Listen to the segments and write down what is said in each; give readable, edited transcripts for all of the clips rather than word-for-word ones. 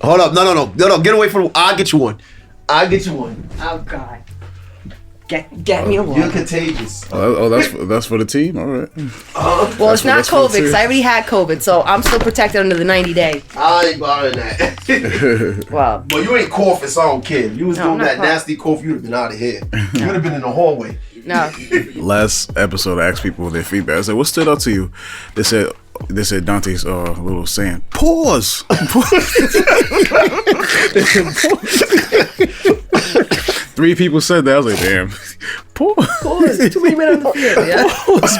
Hold up. No. Get away from. I'll get you one. Oh God. Get me a one. You're contagious. That's for the team. All right. Well, it's not COVID because I already had COVID, so I'm still protected under the 90-day. I ain't buying that. Wow. But you ain't coughing, so I don't care. If you was doing that nasty cough, you'd have been out of here. You would have been in the hallway. No. Last episode, I asked people their feedback. I said, "What stood out to you?" They said Dante's little saying, "Pause." Three people said that. I was like, damn. Pause. Too many men on the field. Yeah. Pause.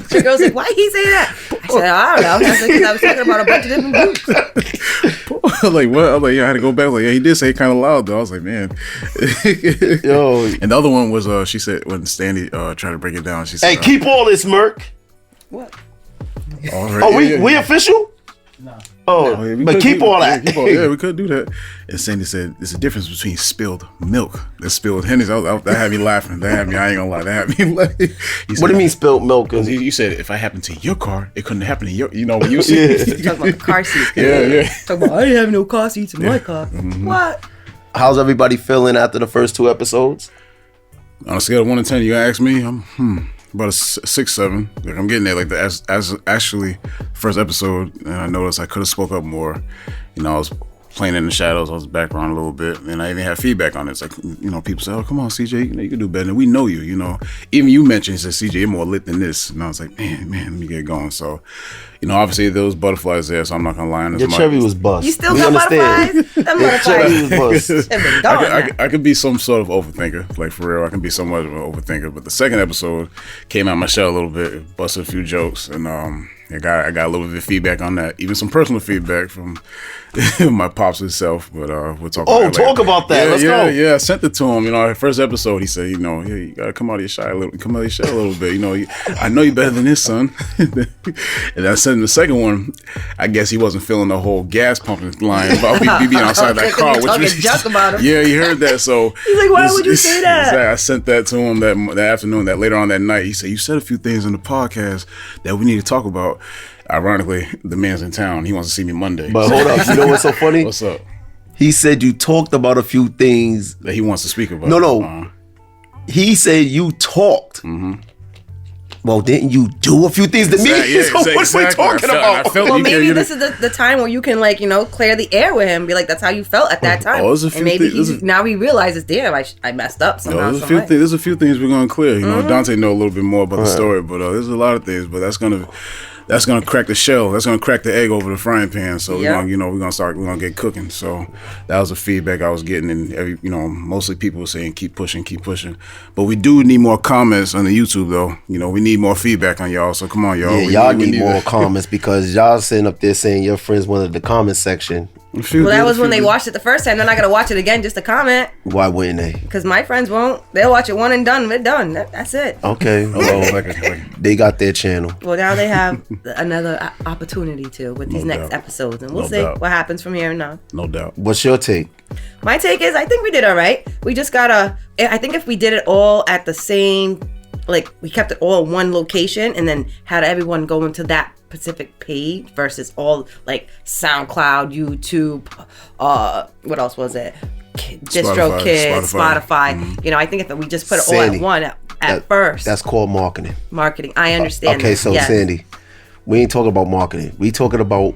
The girl's like, why he say that? I said, I don't know. Because I was talking about a bunch of different groups. I'm like, what? I'm like, yeah, I had to go back. I'm like, yeah, he did say it kind of loud though. I was like, man. Yo. And the other one was, she said, when Stanley tried to break it down, she said, "Hey, keep all this, Merc." What? We official? No. Oh, yeah, but keep all that. Yeah, we could do that. And Sandy said, "There's a difference between spilled milk and spilled Hennies." That had me laughing. That had me. I ain't gonna lie. That had me laughing. What do you mean spilled milk? You said if I happened to your car, it couldn't happen to your. You know when you see. Talking about the car seats. Yeah. Talking about I didn't have no car seats in my car. Mm-hmm. What? How's everybody feeling after the first 2 episodes? On a scale of 1 to 10, you ask me, I'm about a 6, 7. Like I'm getting there. Like as actually first episode, and I noticed I could have spoke up more. You know, I was playing in the shadows. I was background a little bit, and I even had feedback on it. It's like, you know, people say, "Oh, come on, CJ, you can do better." And we know you. You know, even you mentioned, you said, "CJ, you're more lit than this." And I was like, man, let me get going. So, you know, obviously there was butterflies there, so I'm not gonna lie. Your cherry was bust. You still got butterflies? That cherry was bust. I could be some sort of overthinker, like for real. I can be somewhat of an overthinker. But the second episode came out my shell a little bit, busted a few jokes, and I got a little bit of feedback on that. Even some personal feedback from my pops himself. But we'll talk. Oh, talk about that. Let's go. Yeah, I sent it to him. You know, first episode, he said, you know, you gotta come out of your shell a little bit. You know, I know you better than this, son. And I sent him the second one. I guess he wasn't feeling the whole gas pumping line about me being outside that car. Junk about him. Yeah, he heard that. So he's like, why would you say that? I sent that to him that afternoon. That later on that night, he said, "You said a few things in the podcast that we need to talk about." Ironically, the man's in town. He wants to see me Monday. But hold up, you know what's so funny? What's up? He said you talked about a few things that he wants to speak about. No. He said you talked. Mm-hmm. Well, didn't you do a few things to me? Yeah, so what are we talking about? Well, maybe this is the time where you can, like, you know, clear the air with him. Be like, that's how you felt at that time. And maybe now he realizes, damn, I messed up somehow. There's a few things we're gonna clear. You know, Dante know a little bit more about the story, but there's a lot of things. But that's gonna crack the shell. That's gonna crack the egg over the frying pan. So we're gonna get cooking. So that was the feedback I was getting, and mostly people were saying keep pushing. But we do need more comments on the YouTube though. You know, we need more feedback on y'all. So come on, y'all. Yeah, y'all need more comments because y'all sitting up there saying your friends wanted the comment section. Well, that was when they watched it the first time. They're not gonna watch it again just to comment. Why wouldn't they? Because my friends won't. They'll watch it one and done. They're done. That's it. Okay. Well, they got their channel. Well, now they have another opportunity to with these next episodes, and we'll see what happens from here and on. No doubt. What's your take? My take is I think we did all right. We just gotta. I think if we did it all at the same, like we kept it all in one location, and then had everyone go into that specific page versus all like SoundCloud, YouTube, what else was it? DistroKid, Spotify. Mm-hmm. You know, I think if we just put it all at one at first. That's called marketing. I understand. Okay, so yes. Sandy, we ain't talking about marketing. We talking about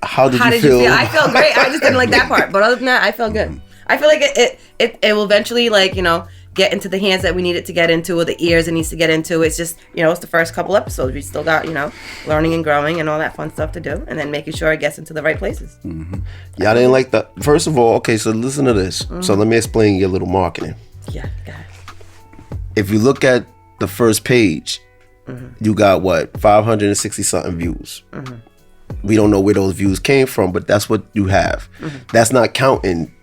how did you feel? I felt great. I just didn't like that part, but other than that, I felt good. I feel like it will eventually, like, you know, get into the hands that we need it to get into, or the ears it needs to get into. It's just, you know, it's the first couple episodes. We still got, you know, learning and growing and all that fun stuff to do, and then making sure it gets into the right places. Mm-hmm. Y'all didn't like that. First of all, okay, so listen to this. Mm-hmm. So let me explain your little marketing. Yeah, go ahead. If you look at the first page, you got what, 560 something views. Mm-hmm. We don't know where those views came from, but that's what you have. Mm-hmm. That's not counting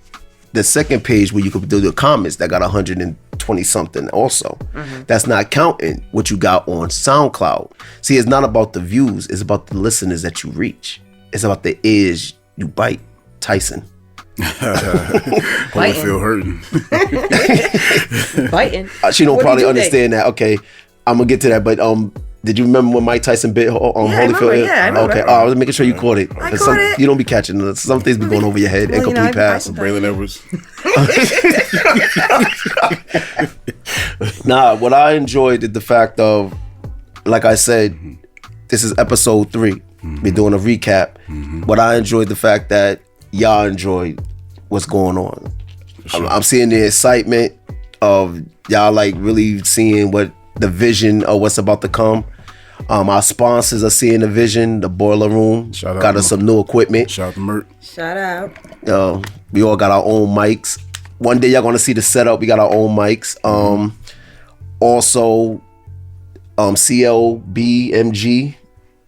the second page where you could do the comments that got 120 something also. Mm-hmm. That's not counting what you got on SoundCloud. See, it's not about the views, it's about the listeners that you reach. It's about the ears you bite. Tyson. I feel hurting. Biting. She don't probably understand that. Okay, I'm gonna get to that, but Did you remember when Mike Tyson bit on Yeah, Holyfield? I remember. Okay, I was making sure you caught it. I 'Cause caught it. You don't be catching it. Some things be going over your head. Well, you know, Incomplete pass. Braylon Edwards. Nah, what I enjoyed is the fact of, like I said, this is episode 3. We're doing a recap. What I enjoyed the fact that y'all enjoyed what's going on. Sure. I'm seeing the excitement of y'all like really seeing what the vision of what's about to come. Our sponsors are seeing the vision. The Boiler Room Shout out got us some new equipment. Shout out to Mert. Shout out. We all got our own mics. One day y'all gonna see the setup. We got our own mics. Also, CLBMG.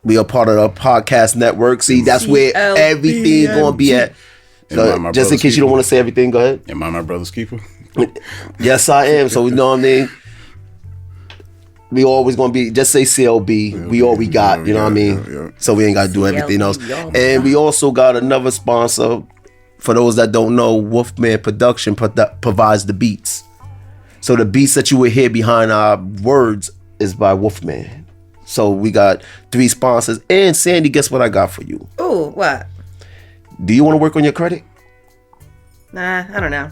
We are part of the podcast network. See, that's where everything gonna be at. So, just in case you don't want to say everything, go ahead. Am I my brother's keeper? Yes, I am. So you know what I mean. We always gonna be just say CLB. We all we got. You know what I mean. Yeah. So we ain't gotta do everything else. CLB, And we also got another sponsor. For those that don't know, Wolfman Production provides the beats. So the beats that you will hear behind our words is by Wolfman. So we got 3 sponsors. And Sandy, guess what I got for you? Ooh, what? Do you want to work on your credit? Nah, I don't know.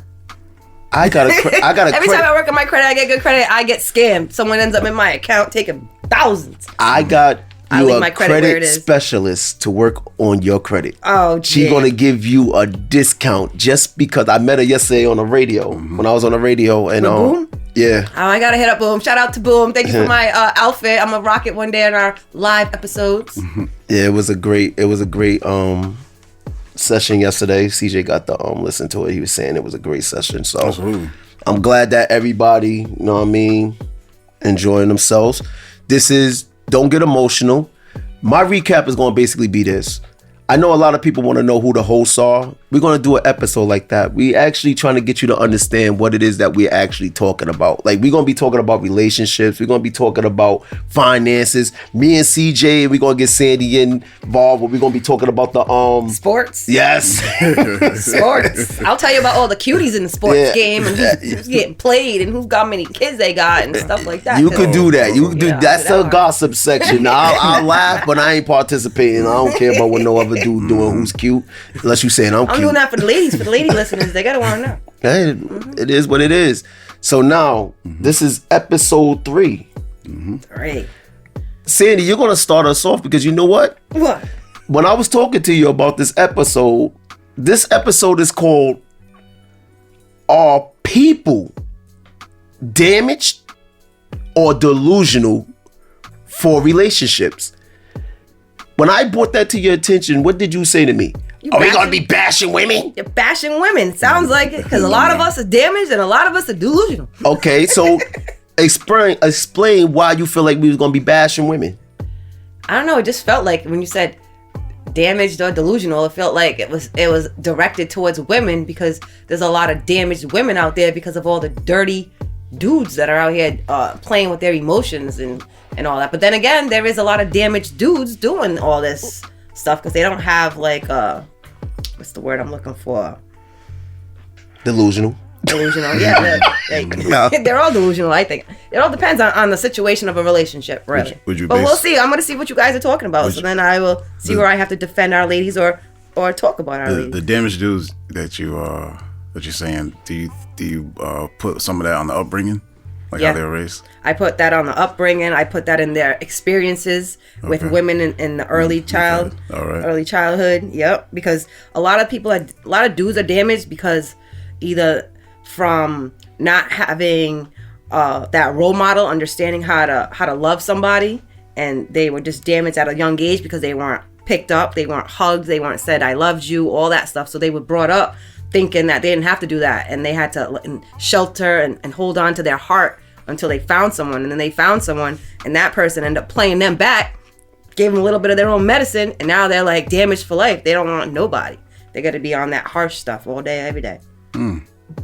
I got a Every time I work on my credit, I get good credit. I get scammed. Someone ends up in my account taking thousands. I got I you leave a my credit where credit it is. specialist to work on your credit. Oh, She damn. gonna give you a discount just because I met her yesterday on the radio. When I was on the radio and With Boom? yeah. Oh, I gotta hit up Boom. Shout out to Boom. Thank you for my outfit. I'm gonna rock it one day in our live episodes. Yeah, it was a great session yesterday. CJ got to listen to it. He was saying it was a great session. So Absolutely. I'm glad that everybody, you know what I mean, enjoying themselves. Don't get emotional. My recap is going to basically be this. I know a lot of people want to know who the hosts are. We're going to do an episode like that. We actually trying to get you to understand what it is that we're actually talking about. Like, we're going to be talking about relationships. We're going to be talking about finances. Me and CJ, we're going to get Sandy involved. We're going to be talking about the Sports. Yes. Sports. I'll tell you about all the cuties in the sports Yeah. game and who's getting played and who's got many kids they got and stuff like that. You could do that. You could do Yeah, that's that the one. gossip section. I'll laugh, but I ain't participating. I don't care about what no other dude doing who's cute, unless you saying I'm I'm cute. doing that for the ladies, for the lady listeners. They gotta want to know. Hey, it is what it is. So now this is episode 3. Right. Sandy, you're gonna start us off because you know what? What? When I was talking to you about this episode is called "Are People Damaged or Delusional for Relationships?" When I brought that to your attention, what did you say to me? Are we gonna be bashing women? You're bashing women. Sounds like it, because a lot of us are damaged and a lot of us are delusional. Okay, so explain why you feel like we was gonna be bashing women. I don't know. It just felt like when you said damaged or delusional, it felt like it was directed towards women because there's a lot of damaged women out there because of all the dirty dudes that are out here playing with their emotions and all that. But then again, there is a lot of damaged dudes doing all this stuff because they don't have like what's the word I'm looking for? Delusional. Delusional. Yeah, Yeah. they're all delusional. I think it all depends on the situation of a relationship, really. Would you but base- we'll see. I'm going to see what you guys are talking about. So then I will see where I have to defend our ladies or talk about our ladies. The damaged dudes that you're saying, do you put some of that on the upbringing, like Yeah. how they were raised? I put that on the upbringing. I put that in their experiences with women in the early early childhood. Yep, because a lot of dudes are damaged because either from not having that role model, understanding how to love somebody, and they were just damaged at a young age because they weren't picked up, they weren't hugged, they weren't said I loved you, all that stuff. So they were brought up thinking that they didn't have to do that, and they had to shelter and hold on to their heart until they found someone. And then they found someone, and that person ended up playing them back, gave them a little bit of their own medicine, and now they're like damaged for life. They don't want nobody. They got to be on that harsh stuff all day, every day.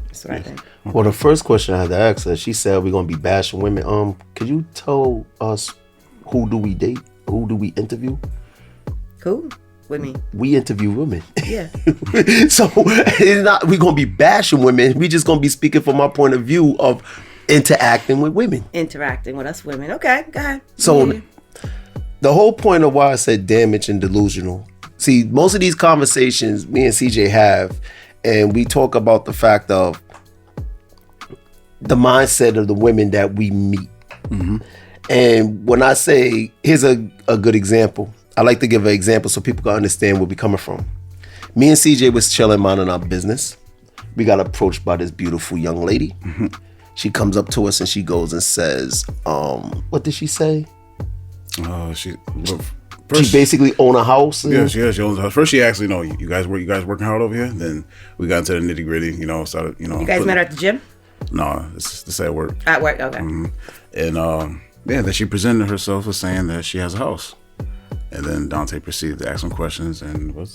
That's what I think. Well, the first question I had to ask her, she said we're gonna be bashing women. Could you tell us who do we date? Who do we interview? Cool with me. We interview women. Yeah. So it's not we gonna be bashing women. We just gonna be speaking from our point of view of interacting with women. Interacting with us women. Okay, go ahead. So Yeah. the whole point of why I said damaged and delusional. See, most of these conversations me and CJ have, and we talk about the fact of the mindset of the women that we meet. Mm-hmm. And when I say, here's a good example. I like to give an example so people can understand where we're coming from. Me and CJ was chilling, minding our business. We got approached by this beautiful young lady. Mm-hmm. She comes up to us and she goes and says, what did she say? She basically own a house. Yeah, she owns a house. First, she actually, you guys working hard over here. Then we got into the nitty gritty. Started. You guys met her at the gym? No, it's at work. At work, okay. Mm-hmm. And then she presented herself as saying that she has a house. And then Dante proceeded to ask some questions. And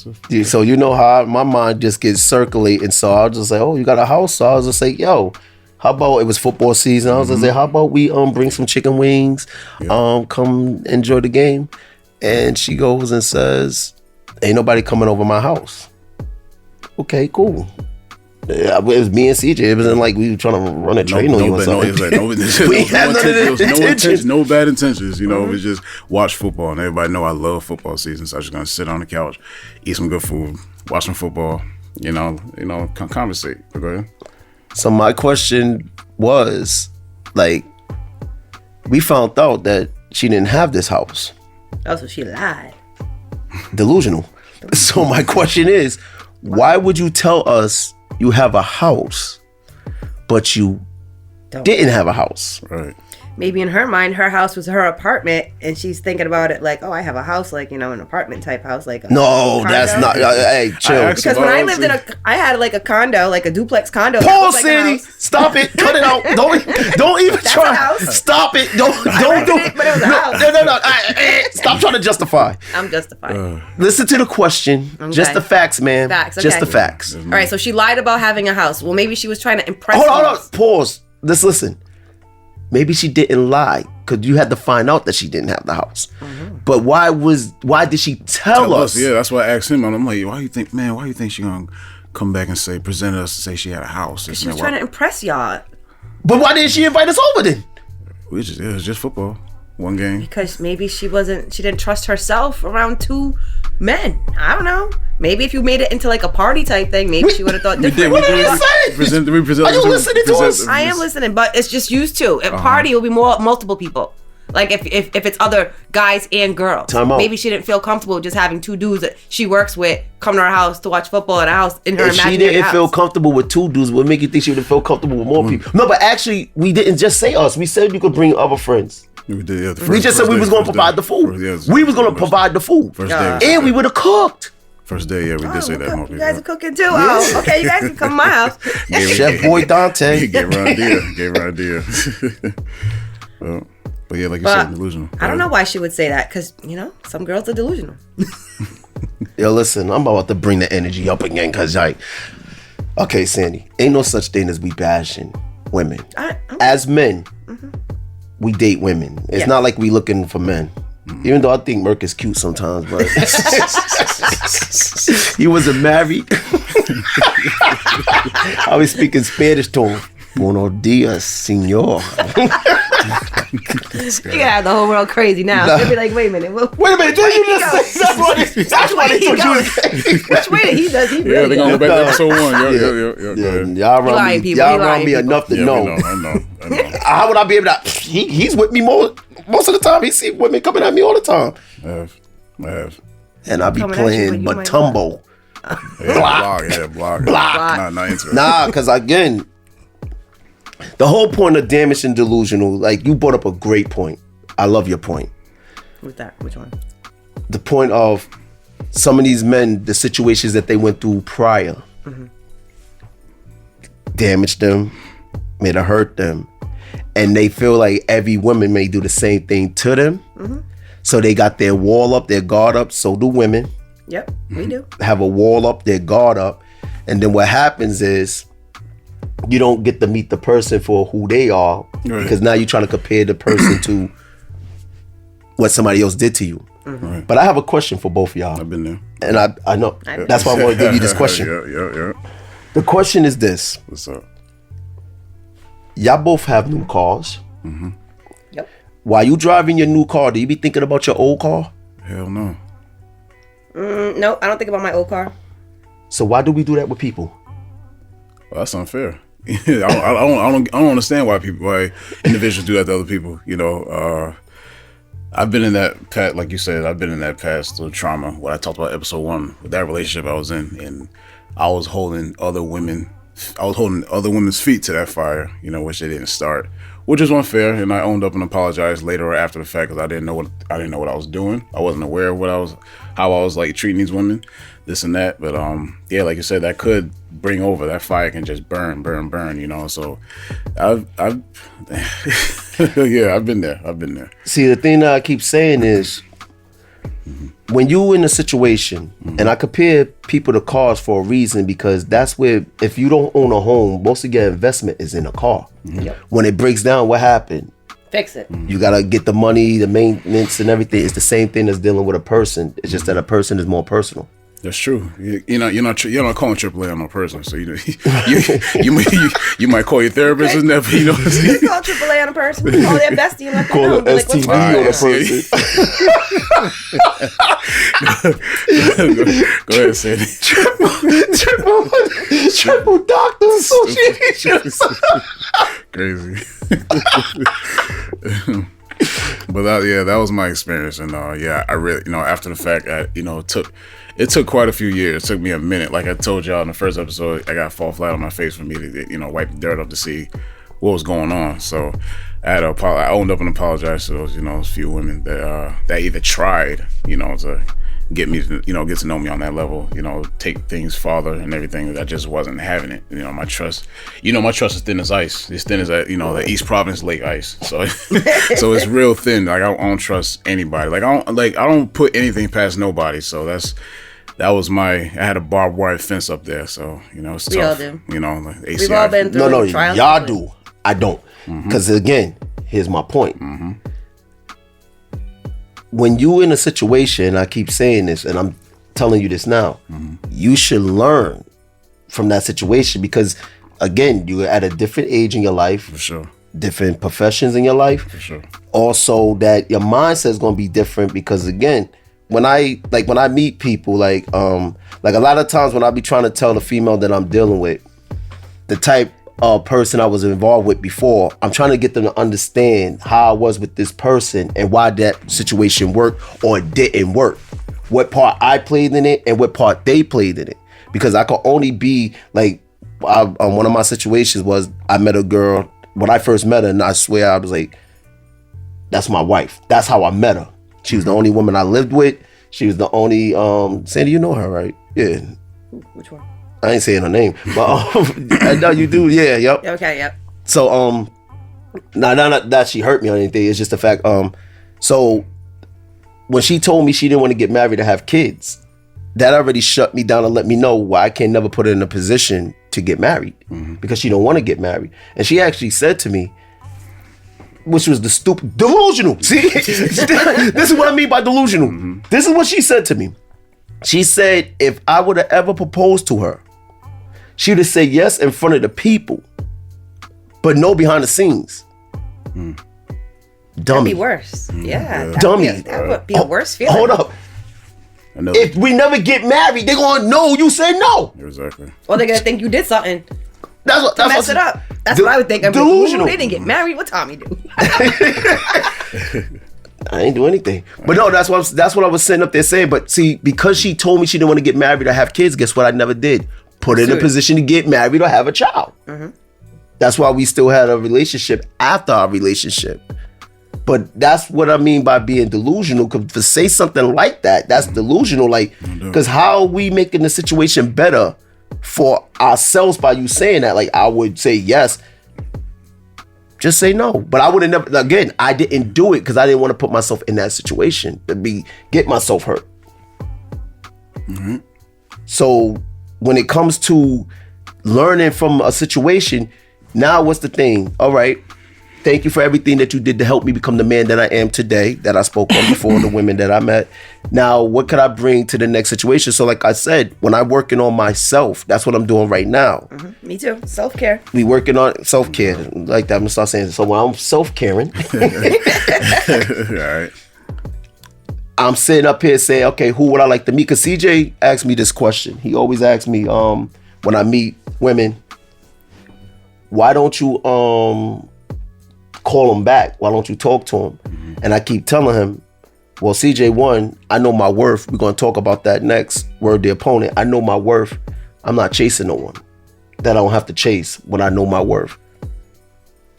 so you know how my mind just gets circulating. So I'll just say, oh, you got a house? So I was just like, yo, how about, it was football season. I was just say, how about we bring some chicken wings, come enjoy the game. And she goes and says, ain't nobody coming over my house. Okay, cool. It was me and CJ. It wasn't like we were trying to run a train on you or something. We had no bad intentions. It was just watch football. And everybody know I love football season. So I was just going to sit on the couch, eat some good food, watch some football, conversate. Go ahead. So my question was, we found out that she didn't have this house. Oh, so she lied. Delusional. So my question is, why would you tell us you have a house, but you didn't have a house? Right. Maybe in her mind, her house was her apartment, and she's thinking about it like, oh, I have a house, an apartment type house, No, that's not. Hey, chill. Because when I lived I had a condo, a duplex condo. Paul City, stop it, cut it out. Don't even that's try. A house. Stop it. Don't do it. But it was a house. No. Stop trying to justify. I'm justifying. Listen to the question. Okay. Just the facts, man. Facts. Okay. Just the facts. All right. So she lied about having a house. Well, maybe she was trying to impress. Hold on. Pause. Let's listen. Maybe she didn't lie because you had to find out that she didn't have the house. Mm-hmm. But why did she tell us? Yeah, that's why I asked him. I'm like, why do you think she gonna come back and present us to say she had a house? She was trying to impress y'all. But why didn't she invite us over then? It was just football. One game. Because maybe she didn't trust herself around two men. I don't know. Maybe if you made it into a party type thing, maybe she would have thought different. What did you say? Are you listening to us? I am listening, but it's just used to. At party, it will be multiple people. If it's other guys and girls. Maybe she didn't feel comfortable just having two dudes that she works with come to her house to watch football in her house in her imaginary house. If she didn't feel comfortable with two dudes, what make you think she would have felt comfortable with more people? No, but actually, we didn't just say us. We said you could bring other friends. We did, we just said we was going to provide the food. We was going to provide the food. And we would have cooked. First day, we did say that. You guys are cooking too. Oh, okay. You guys can come to my house. Chef Boy Dante. Gave her an idea. But yeah, like you said, delusional. I don't know why she would say that because, some girls are delusional. Yo, listen, I'm about to bring the energy up again because, okay, Sandy, ain't no such thing as we bashing women. As men, we date women. It's not like we looking for men. Even though I think Merc is cute sometimes, but he wasn't married. I was speaking Spanish to him. Buenos dias, senor. You gotta have the whole world crazy now. They'll be like, wait a minute. Wait a minute, did you just say that's what he told you? Which way did he does? He really they're gonna go back to episode 1. Y'all around me enough to know. I know. How would I be able to? He's with me most of the time. He see women coming at me all the time. I have. And I be playing Matumbo. Block. Nah, because again, the whole point of damaged and delusional, you brought up a great point. I love your point. What's that? Which one? The point of some of these men, the situations that they went through prior, damaged them, made it hurt them. And they feel like every woman may do the same thing to them. So they got their wall up, their guard up. So do women. Yep, we do. Have a wall up, their guard up. And then what happens is you don't get to meet the person for who they are. Right. Because now you're trying to compare the person to what somebody else did to you. Right. But I have a question for both of y'all. I've been there. And I know. That's why I want to give you this question. Yeah. The question is this. What's up? Y'all both have new cars. Yep. while you driving your new car, do you be thinking about your old car? Hell no. No, I don't think about my old car. So why do we do that with people? Well, that's unfair. I don't understand why individuals do that to other people. You know, I've been in that past, like you said, I've been in that past little trauma. What I talked about episode 1 with that relationship I was in, and I was holding other women's feet to that fire. You know, which they didn't start, which is unfair. And I owned up and apologized later or after the fact because I didn't know what I was doing. I wasn't aware of how I was like treating these women, this and that. But yeah, like you said, that could bring over, that fire can just burn, you know. So I've yeah, I've been there. See, the thing that I keep saying is, when you in a situation, and I compare people to cars for a reason, because that's where, if you don't own a home, most of your investment is in a car. Yep. When it breaks down, what happened? Fix it. You gotta get the money, the maintenance, and everything. It's the same thing as dealing with a person. It's just that a person is more personal. That's true. You're not calling AAA on no person, so you might call your therapist and that. You know, You call AAA on a person. You call their bestie and let them know. Like, what's STD on a person. Go ahead, Sandy. Triple Doctor Association. Crazy. But that was my experience, and yeah, I really, after the fact, it took quite a few years. It took me a minute. Like I told y'all in the first episode, I got to fall flat on my face for me to, wipe the dirt off to see what was going on. So I owned up and apologized to those, those few women that either tried, to get me, get to know me on that level, take things farther and everything. That just wasn't having it. My trust is thin as ice. It's thin as that, the East Providence Lake ice. So, so it's real thin. Like I don't trust anybody. I don't put anything past nobody. So I had a barbed wire fence up there. So, it's tough. We all do. ACI. We've all been through trials. Y'all do. I don't. Because again, here's my point. When you in a situation, I keep saying this, and I'm telling you this now, you should learn from that situation, because again, you're at a different age in your life. For sure. Different professions in your life. For sure. Also, that your mindset is going to be different, because again, when I meet people, like a lot of times when I be trying to tell the female that I'm dealing with, the type of person I was involved with before, I'm trying to get them to understand how I was with this person and why that situation worked or didn't work. What part I played in it and what part they played in it. Because I could only be like, one of my situations was I met a girl when I first met her, and I swear I was like, that's my wife. That's how I met her. She was the only woman I lived with. She was the only, Sandy, you know her, right? Yeah. Which one? I ain't saying her name, but I know you do. Yeah, yep. Okay, yep. So, not that she hurt me or anything. It's just the fact. So when she told me she didn't want to get married to have kids, that already shut me down and let me know why I can never put her in a position to get married, because she don't want to get married. And she actually said to me, which was the stupid delusional. See, this is what I mean by delusional. This is what she said to me. She said, if I would have ever proposed to her, she would have said yes in front of the people, but no behind the scenes. Dummy. That'd be worse. Yeah. Dummy. That would be a worse feeling. Hold up. If we never get married, they're going to know you said no. Exactly. Or they're going to think you did something. That's mess it up. That's what I would think. Delusional. They didn't get married. What Tommy do? I ain't do anything. But no, that's what I was sitting up there saying. But see, because she told me she didn't want to get married or have kids, guess what I never did? Put her in a position to get married or have a child. That's why we still had a relationship after our relationship. But that's what I mean by being delusional. Because to say something like that, that's delusional. Like, because how are we making the situation better for ourselves by you saying that? Like, I would say yes. Just say no. But I would have never, again, I didn't do it because I didn't want to put myself in that situation to get myself hurt. So when it comes to learning from a situation, now what's the thing? All right, thank you for everything that you did to help me become the man that I am today, that I spoke on before, the women that I met. Now, what could I bring to the next situation? So like I said, when I'm working on myself, that's what I'm doing right now. Mm-hmm. Me too. Self-care. We working on self-care. Like that, I'm gonna start saying it. So when I'm self-caring, All right. I'm sitting up here saying, okay, who would I like to meet? Because CJ asked me this question. He always asks me, when I meet women, why don't you call them back? Why don't you talk to them? Mm-hmm. And I keep telling him, well, CJ, one, I know my worth. We're going to talk about that next. Word the opponent. I know my worth. I'm not chasing no one that I don't have to chase when I know my worth.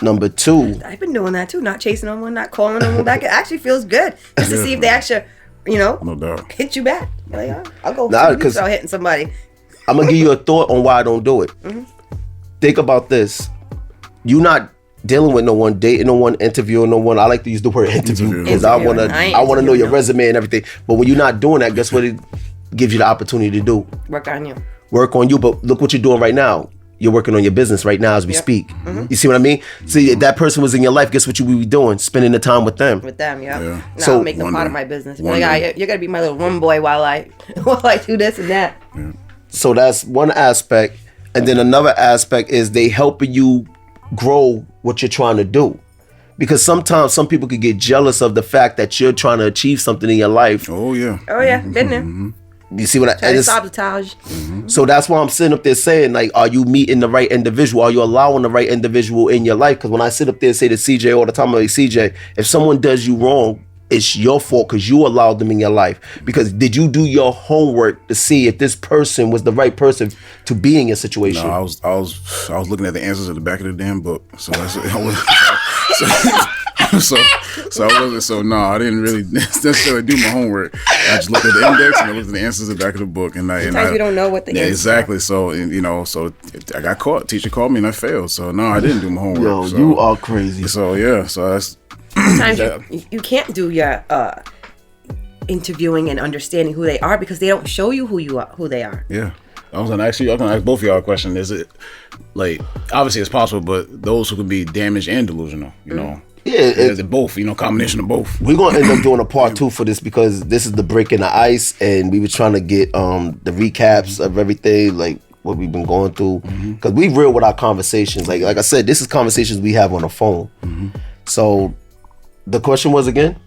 Number two. I've been doing that too. Not chasing no one, not calling no one back. It actually feels good just to see if they actually, no doubt, hit you back. Like, I'll go because hitting somebody. I'm going to give you a thought on why I don't do it. Mm-hmm. Think about this. You're not dealing with no one, dating no one, interviewing no one. I like to use the word interview because I want to know your resume and everything. But when you're not doing that, guess what it gives you the opportunity to do? Work on you. But look what you're doing right now. You're working on your business right now as we speak. Mm-hmm. You see what I mean? See, if that person was in your life, guess what you would be doing? Spending the time with them. Yeah. No, So I'll make them part of my business. Like, you're gonna be my little room boy while I do this and that. Yeah. So that's one aspect. And then another aspect is they helping you grow what you're trying to do. Because sometimes some people could get jealous of the fact that you're trying to achieve something in your life. Oh, yeah. Been there. Mm-hmm. You see what I mean? Sabotage. Mm-hmm. So that's why I'm sitting up there saying, like, are you meeting the right individual? Are you allowing the right individual in your life? Because when I sit up there and say to CJ all the time, I'm like, CJ, if someone does you wrong, it's your fault because you allowed them in your life. Because did you do your homework to see if this person was the right person to be in your situation? No, I was looking at the answers at the back of the damn book. So that's I didn't really necessarily do my homework. I just looked at the index and I looked at the answers at the back of the book. Sometimes you don't know what the answer is. Exactly. So so I got caught. Teacher called me and I failed. So no, I didn't do my homework. Yo, so, you are crazy. So yeah, so that's. Sometimes you can't do your interviewing and understanding who they are because they don't show you who they are. Yeah. I was gonna ask both of y'all a question. Is it like, obviously it's possible, but those who can be damaged and delusional, you know? Yeah, is it both? Combination of both. We're gonna end up doing a part 2 for this because this is the break in the ice, and we were trying to get the recaps of everything, like what we've been going through, because we real with our conversations. Like I said, this is conversations we have on the phone. So the question was again,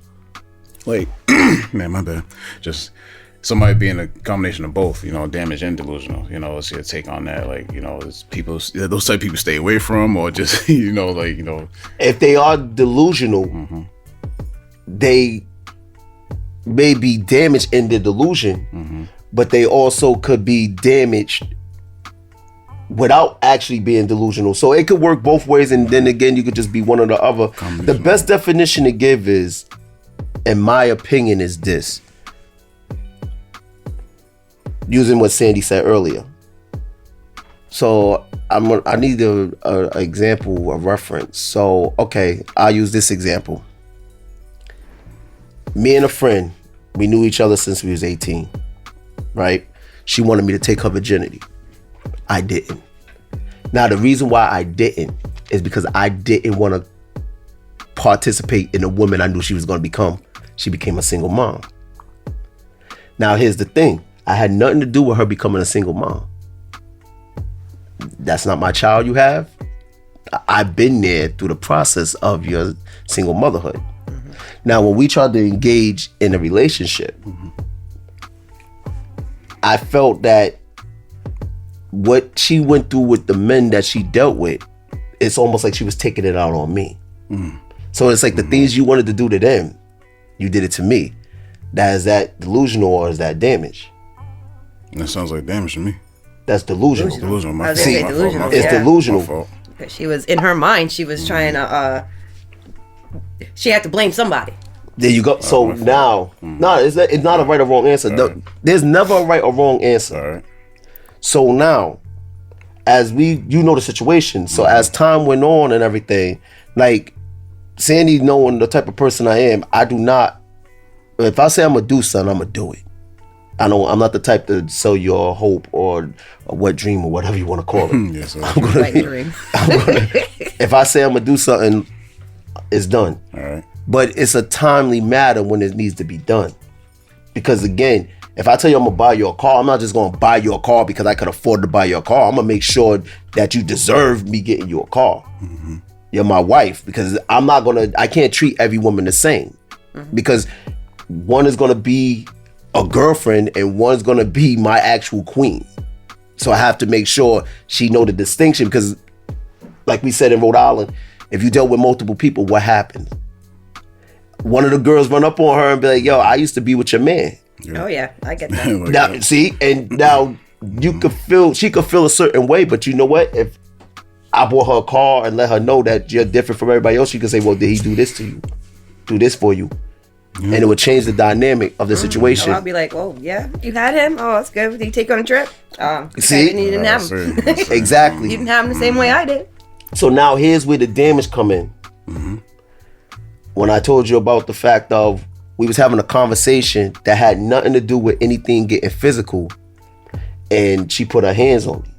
like, man, my bad. Just somebody being a combination of both, damaged and delusional. What's your take on that? Like, is people, those type of people stay away from, or just, if they are delusional, they may be damaged in their delusion, but they also could be damaged without actually being delusional. So it could work both ways, and then again, you could just be one or the other. The best definition to give is, in my opinion, is this. Using what Sandy said earlier. So I need a example, a reference. So, okay, I'll use this example. Me and a friend, we knew each other since we was 18, right? She wanted me to take her virginity. I didn't. Now, the reason why I didn't is because I didn't want to participate in the woman I knew she was going to become. She became a single mom. Now, here's the thing. I had nothing to do with her becoming a single mom. That's not my child you have. I've been there through the process of your single motherhood. Now, when we tried to engage in a relationship, I felt that what she went through with the men that she dealt with, it's almost like she was taking it out on me. So it's like the things you wanted to do to them, you did it to me. Now, is that delusional or is that damage? That sounds like damage to me. That's delusional. Delusional. I was gonna say delusional. It's delusional. My fault. She was, in her mind, she was trying to, she had to blame somebody. There you go. So now, it's not a right or wrong answer. There's never a right or wrong answer. All right. So now, as you know the situation. So as time went on and everything, like Sandy knowing the type of person I am, I do not, if I say I'm gonna do something, I'm gonna do it. I'm not the type to sell you a hope or a wet dream or whatever you want to call it. Yes, sir. Wet dream. If I say I'm gonna do something, it's done. All right. But it's a timely matter when it needs to be done. Because again, if I tell you I'm gonna buy you a car, I'm not just gonna buy you a car because I could afford to buy you a car. I'm gonna make sure that you deserve me getting you a car. Mm-hmm. You're my wife, because I can't treat every woman the same. Mm-hmm. Because one is gonna be a girlfriend and one's gonna be my actual queen. So I have to make sure she know the distinction, because like we said in Rhode Island, if you dealt with multiple people, what happens? One of the girls run up on her and be like, yo, I used to be with your man. Yeah. Oh yeah, I get that. Now, see, and now she could feel a certain way, but you know what? If I bought her a car and let her know that you're different from everybody else, she could say, well, did he do this to you? Do this for you? And it would change the dynamic of the situation. I'll be like, oh yeah, you had him? Oh, that's good. Did he take you on a trip? See? You didn't have him. Exactly. You didn't have him the same way I did. So now here's where the damage come in. Mm-hmm. When I told you about the fact of we was having a conversation that had nothing to do with anything getting physical, and she put her hands on me.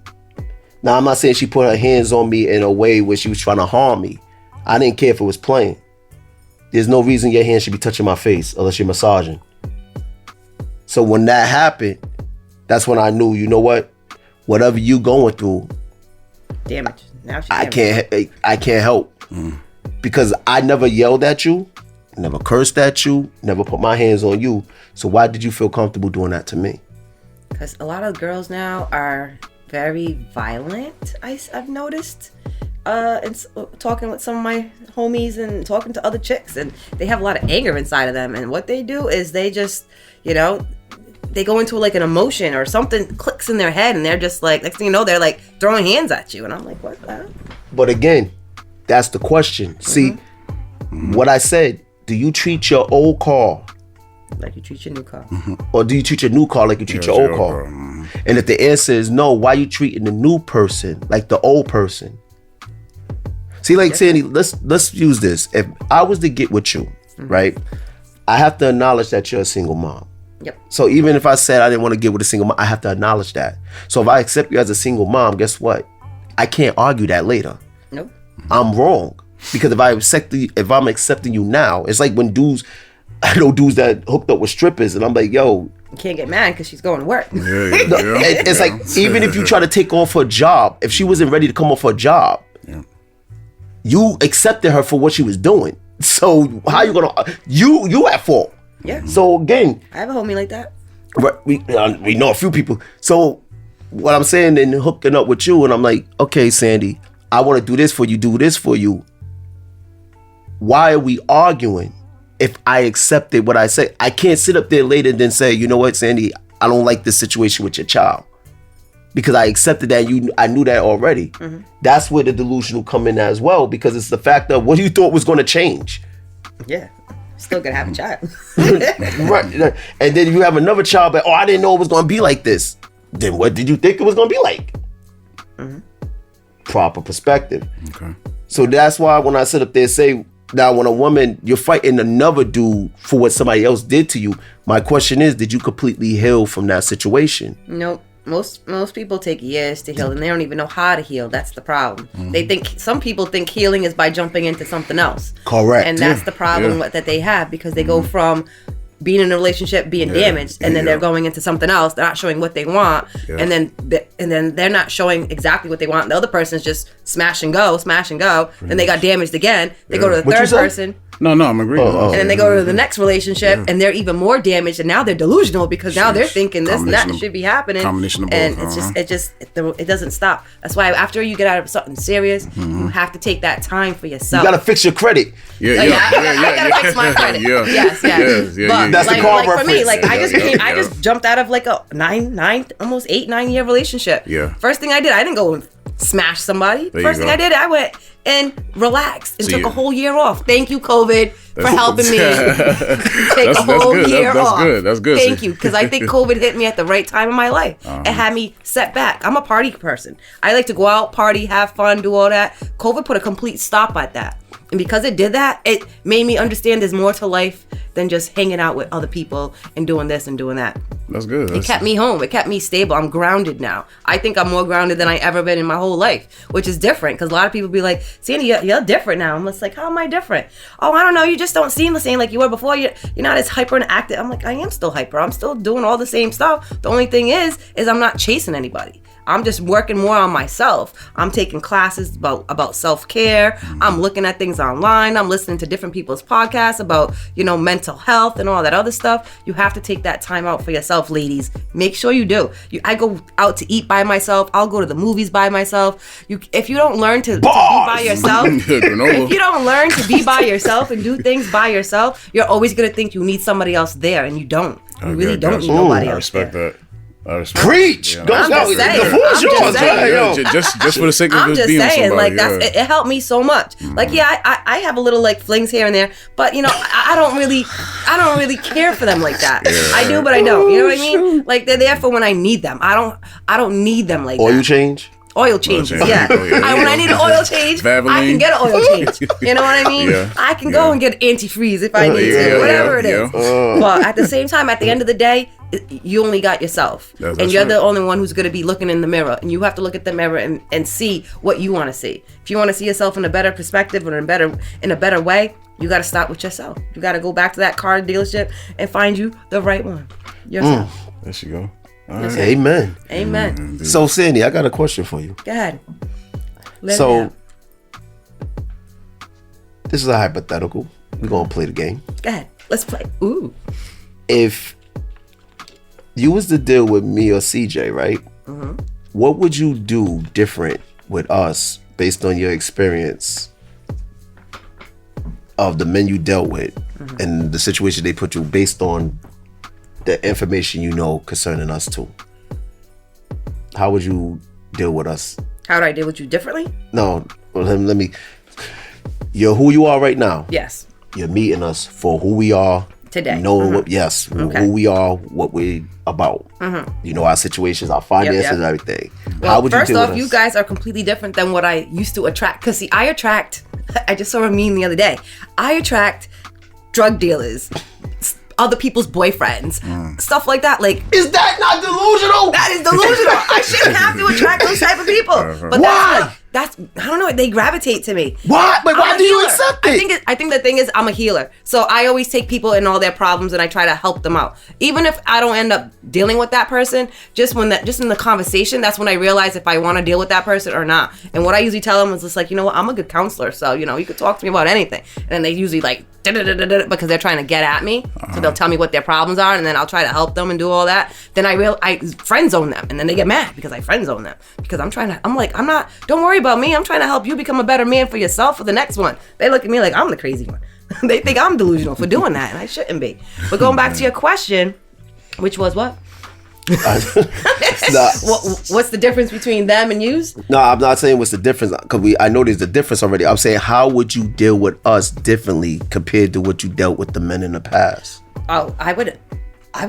Now, I'm not saying she put her hands on me in a way where she was trying to harm me. I didn't care if it was playing. There's no reason your hand should be touching my face unless you're massaging. So when that happened, that's when I knew, you know what? Whatever you going through, damage. Now she's I can't help. Mm. Because I never yelled at you, never cursed at you, never put my hands on you. So why did you feel comfortable doing that to me? Because a lot of girls now are very violent, I've noticed. And talking with some of my homies and talking to other chicks, and they have a lot of anger inside of them. And what they do is they just, they go into like an emotion or something clicks in their head, and they're just like, next thing you know, they're like throwing hands at you. And I'm like, what the hell? But again, that's the question. See, what I said, do you treat your old car like you treat your new car? Mm-hmm. Or do you treat your new car like you treat your old car? Mm-hmm. And if the answer is no, why are you treating the new person like the old person? See, like Sandy, let's use this. If I was to get with you, right, I have to acknowledge that you're a single mom. Yep. So even if I said I didn't want to get with a single mom, I have to acknowledge that. So if I accept you as a single mom, guess what? I can't argue that later. Nope. I'm wrong. Because if I'm accepting you now, it's like when I know dudes that hooked up with strippers, and I'm like, yo. You can't get mad because she's going to work. It's like, even if you try to take off her job, if she wasn't ready to come off her job, you accepted her for what she was doing. So how you gonna, you at fault. Yeah. So again. I have a homie like that. We know a few people. So what I'm saying, then hooking up with you, and I'm like, okay, Sandy, I want to do this for you. Why are we arguing if I accepted what I said? I can't sit up there later and then say, you know what, Sandy, I don't like this situation with your child. Because I accepted that, I knew that already. Mm-hmm. That's where the delusional come in as well, because it's the fact of what you thought was going to change. Yeah. Still gonna have a child. Right. And then you have another child, but I didn't know it was going to be like this. Then what did you think it was going to be like? Mm-hmm. Proper perspective. Okay. So that's why when I sit up there say, now when a woman, you're fighting another dude for what somebody else did to you, my question is, did you completely heal from that situation? Nope. Most people take years to heal, and they don't even know how to heal. That's the problem. Mm-hmm. Some people think healing is by jumping into something else. Correct. And that's the problem that they have, because they go from being in a relationship, being damaged, and then they're going into something else. They're not showing what they want, and then they're not showing exactly what they want. The other person's just smash and go. Then they got damaged again. They go to the third person. No, I'm agreeing. And then they go to the next relationship, and they're even more damaged, and now they're delusional because now they're thinking this and that should be happening. Combination of both. And it doesn't stop. That's why after you get out of something serious, you have to take that time for yourself. You gotta fix your credit. I gotta fix my credit. Yes. But that's the car reference. For me, I just jumped out of like a 9 year relationship. Yeah. First thing I did, I didn't go and smash somebody. First thing I did, I went and relaxed and took a whole year off. Thank you, COVID, for helping me take a whole year off. That's good. Thank you, because I think COVID hit me at the right time in my life. It had me set back. I'm a party person. I like to go out, party, have fun, do all that. COVID put a complete stop at that. And because it did that, it made me understand there's more to life than just hanging out with other people and doing this and doing that. That's good. It kept me home. It kept me stable. I'm grounded now. I think I'm more grounded than I ever been in my whole life, which is different because a lot of people be like, Sandy, you're different now. I'm just like, how am I different? Oh, I don't know. You just don't seem the same like you were before. You're not as hyper and active. I'm like, I am still hyper. I'm still doing all the same stuff. The only thing is I'm not chasing anybody. I'm just working more on myself. I'm taking classes about self-care. I'm looking at things online. I'm listening to different people's podcasts about, mental health and all that other stuff. You have to take that time out for yourself, ladies. Make sure you do. I go out to eat by myself. I'll go to the movies by myself. If you don't learn to be by yourself, if you don't learn to be by yourself and do things by yourself, you're always going to think you need somebody else there, and you don't. You really don't need nobody else. I respect that. Preach. Yeah. Go the just for the sake of I'm just being saying, somebody, it helped me so much. Like, I have a little like flings here and there, but I don't really care for them like that. Yeah. I do, but I don't. You know what I mean? Like, they're there for when I need them. I don't need them like that. Oil change. Oil changes, yeah. When I need an oil change, Vaseline. I can get an oil change. You know what I mean? Yeah. I can go and get antifreeze if I need to, whatever it is. But at the same time, at the end of the day, you only got yourself. And you're the only one who's going to be looking in the mirror. And you have to look at the mirror and see what you want to see. If you want to see yourself in a better perspective or in a better way, you got to start with yourself. You got to go back to that car dealership and find you the right one. Yourself. There you go. Right. Amen. Amen. So, Sandy, I got a question for you. Go ahead. This is a hypothetical. We're going to play the game. Go ahead. Let's play. Ooh. If you was to deal with me or CJ, right? Mm-hmm. What would you do different with us based on your experience of the men you dealt with and the situation they put you based on the information you know concerning us too? How would you deal with us? How do I deal with you differently? No, let me. You're who you are right now. Yes. You're meeting us for who we are today. Knowing who we are, what we about. You know, our situations, our finances, and everything. Well, how would you deal with us? First off, you guys are completely different than what I used to attract. Because see, I just saw a meme the other day. I attract drug dealers, other people's boyfriends, stuff like that. Like, is that not delusional? That is delusional. I shouldn't have to attract those type of people. But why? That's I don't know. They gravitate to me. Why? But why do you accept it? I think the thing is I'm a healer. So I always take people and all their problems and I try to help them out. Even if I don't end up dealing with that person, just in the conversation, that's when I realize if I want to deal with that person or not. And what I usually tell them is just like, you know what, I'm a good counselor, so you could talk to me about anything. And then they usually like because they're trying to get at me. So they'll tell me what their problems are, and then I'll try to help them and do all that. Then I friend zone them, and then they get mad because I friend zone them because don't worry about me. I'm trying to help you become a better man for yourself for the next one. They look at me like I'm the crazy one. They think I'm delusional for doing that, and I shouldn't be. But going back to your question, which was what? What's the difference between them and yous? No, I'm not saying what's the difference because I know there's a difference already. I'm saying how would you deal with us differently compared to what you dealt with the men in the past? Oh, I would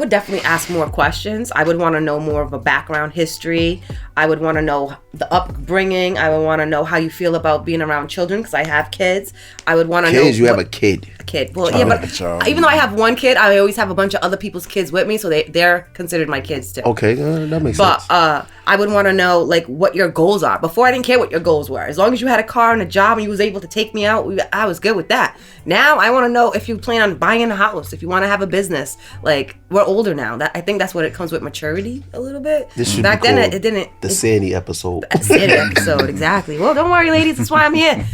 definitely ask more questions. I would want to know more of a background history. I would want to know the upbringing. I would want to know how you feel about being around children because I have kids. I would want to know. Kids, you have a kid. A kid. Well, yeah, but even though I have one kid, I always have a bunch of other people's kids with me, so they're considered my kids too. Okay, that makes sense. But I would want to know like what your goals are. Before I didn't care what your goals were. As long as you had a car and a job and you was able to take me out, I was good with that. Now I want to know if you plan on buying a house, if you want to have a business. Like, we're older now. I think that's what it comes with maturity a little bit. Back then it didn't. The Sandy episode. The Sandy episode, exactly. Well, don't worry, ladies. That's why I'm here.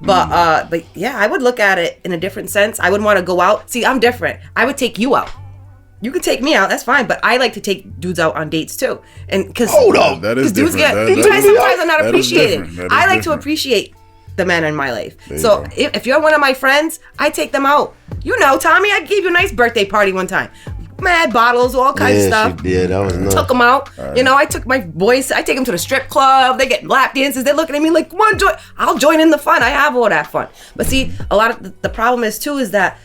But yeah, I would look at it in a different sense. I would want to go out. See, I'm different. I would take you out. You can take me out, that's fine. But I like to take dudes out on dates too. And because hold on, that is dudes different. Sometimes are not appreciated. I like to appreciate the men in my life. So if you're one of my friends, I take them out. You know, Tommy, I gave you a nice birthday party one time. Mad bottles, all kinds of stuff. That was nice. Took them out. Right. I took my boys. I take them to the strip club. They get lap dances. They're looking at me like, come on, I'll join in the fun. I have all that fun. But see, a lot of the problem is too is that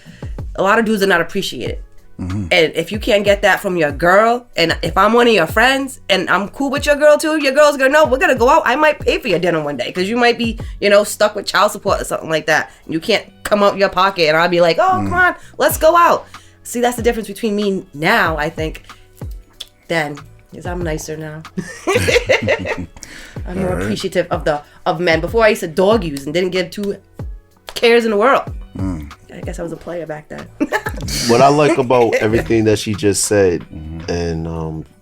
a lot of dudes are not appreciated. And if you can't get that from your girl, and if I'm one of your friends and I'm cool with your girl too, your girl's gonna know we're gonna go out. I might pay for your dinner one day because you might be, stuck with child support or something like that. You can't come out your pocket, and I'll be like, oh, come on, let's go out. See, that's the difference between me now, I think, then, because I'm nicer now. I'm more appreciative of men. Before I used to dog use and didn't give two cares in the world. I guess I was a player back then. What I like about everything that she just said, and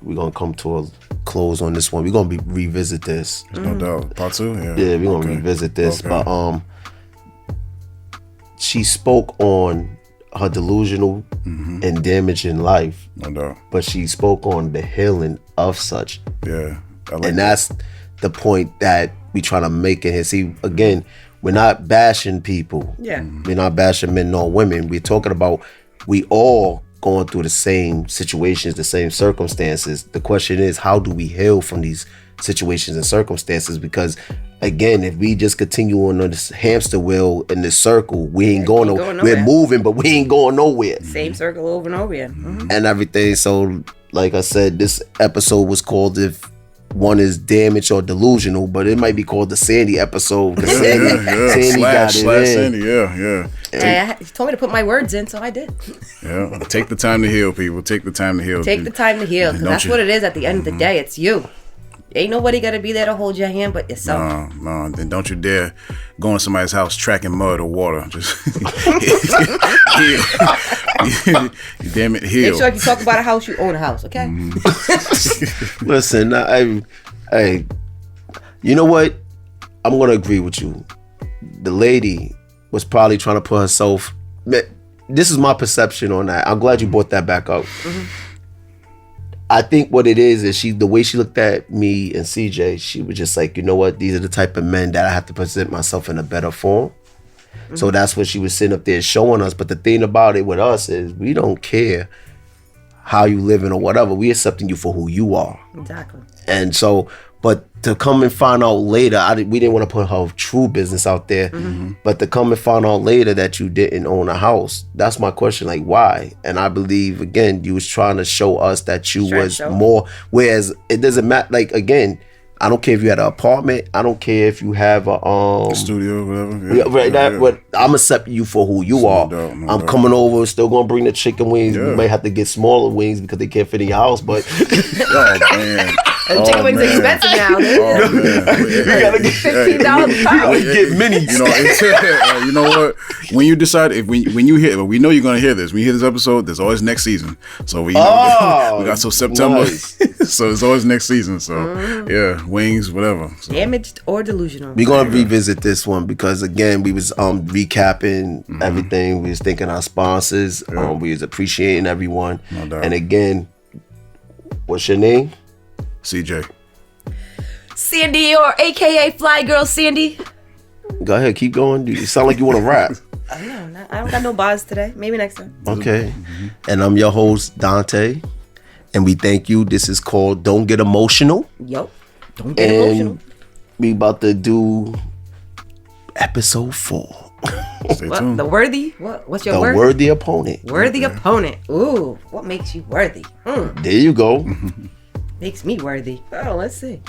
we're gonna come to a close on this one. We're gonna revisit this. There's no doubt. Part 2? Yeah. Yeah, we're gonna revisit this. Okay. But she spoke on her delusional and damaging life. No doubt. But she spoke on the healing of such. Yeah. And that's the point that we try to make it here. See, again, we're not bashing people. Yeah. We're not bashing men nor women. We're talking about we all going through the same situations, the same circumstances. The question is, how do we heal from these situations and circumstances? Because again, if we just continue on this hamster wheel in this circle, we ain't going nowhere. We're moving, but we ain't going nowhere. Same circle over and over again. And everything. So, like I said, this episode was called If One Is Damaged or Delusional, but it might be called the Sandy episode. Sandy got it in. Sandy, yeah. He told me to put my words in, so I did. Yeah, take the time to heal, people. Take the time to heal. Take the time to heal, because that's what it is at the end of the day. It's you. Ain't nobody got to be there to hold your hand but yourself. No. Then don't you dare go in somebody's house tracking mud or water. Just you damn it, heal. Make sure if you talk about a house, you own a house, okay? Listen, I you know what? I'm gonna agree with you. The lady was probably trying to put herself. This is my perception on that. I'm glad you brought that back up. I think what it is the way she looked at me and CJ, she was just like, you know what? These are the type of men that I have to present myself in a better form. So that's what she was sitting up there showing us. But the thing about it with us is we don't care how you living or whatever. We accepting you for who you are. Exactly. And so, but to come and find out later, we didn't want to put her true business out there, but to come and find out later that you didn't own a house, that's my question, like why? And I believe, again, you was trying to show us that you was more, whereas it doesn't matter, like, again, I don't care if you had an apartment. I don't care if you have a studio, whatever. But I'm accepting you for who you are. No doubt. Coming over, still gonna bring the chicken wings. You might have to get smaller wings because they can't fit in your house. But oh man, chicken wings are expensive now. You gotta get $15 a pound. Get minis. You know what? When you decide, when you hear, we know you're gonna hear this. When you hear this episode, there's always next season. So we got till September. Nice. So it's always next season. So yeah. Wings, whatever. So. Damaged or delusional. We're gonna revisit this one because again, we was recapping everything. We was thanking our sponsors. We was appreciating everyone. No doubt. And again, what's your name? CJ. Sandy, or AKA Fly Girl Sandy. Go ahead, keep going. You sound like you want to rap. I don't got no bars today. Maybe next time. Okay. And I'm your host, Dante. And we thank you. This is called Don't Get Emotional. Yup. Don't get emotional. We about to do episode 4. Stay tuned. The worthy? What's your word? The worthy opponent. Worthy opponent. Ooh, what makes you worthy? There you go. Makes me worthy. Oh, let's see.